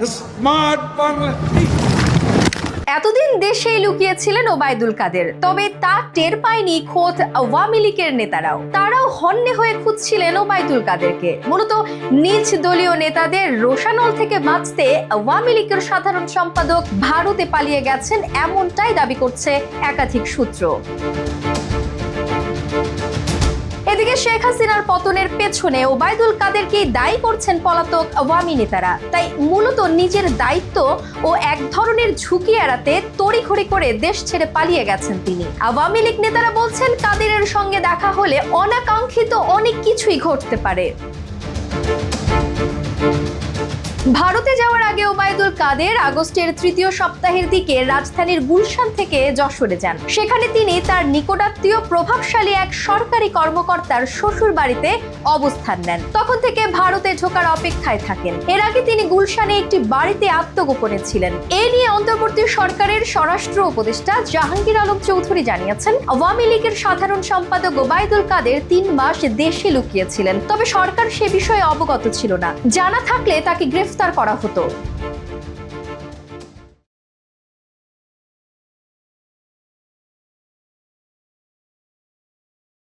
Smart Bangla. এতদিন দেশেই লুকিয়েছিলেন ওবায়দুল কাদের, তবে তা টের পায়নি খোদ আওয়ামী লীগের নেতারাও। তারাও হন্যে হয়ে খুঁজছিলেন ওবায়দুল কাদেরকে। মূলত নিজ দলীয় নেতাদের রোষানল থেকে বাঁচতে আওয়ামী লীগের সাধারণ সম্পাদক ভারতে পালিয়ে গেছেন, এমনটাই দাবি করছে একাধিক সূত্র। এদিকে শেখ হাসিনার পতনের পেছনে ওবায়দুল কাদেরকেই দায়ী করছেন পলাতক আওয়ামী নেতারা। তাই মূলত নিজের দায়িত্ব ও এক ধরনের ঝুঁকি এড়াতে তড়িঘড়ি করে দেশ ছেড়ে পালিয়ে গেছেন তিনি। আওয়ামী লীগ নেতারা বলছেন, কাদেরের সঙ্গে দেখা হলে অনাকাঙ্ক্ষিত অনেক কিছুই ঘটতে পারে। ভারতে যাওয়ার আগে ওবায়দুল কাদের আগস্টের তৃতীয় সপ্তাহের দিকে রাজধানীর গুলশান থেকে যশোরে যান। সেখানে তিনি তার নিকটাত্মীয় প্রভাবশালী এক সরকারি কর্মকর্তার শ্বশুর বাড়িতে অবস্থান নেন। তখন থেকে ভারতে ঢোকার অপেক্ষায় থাকেন। এর আগে তিনি গুলশানে একটি বাড়িতে আত্মগোপনে ছিলেন। এ নিয়ে অন্তর্বর্তী সরকারের স্বরাষ্ট্র উপদেষ্টা জাহাঙ্গীর আলম চৌধুরী জানিয়েছেন, আওয়ামী লীগের সাধারণ সম্পাদক ওবায়দুল কাদের 3 মাস দেশে লুকিয়েছিলেন। তবে সরকার সে বিষয়ে অবগত ছিল না। জানা থাকলে তাকে গ্রেফতার করা হতো।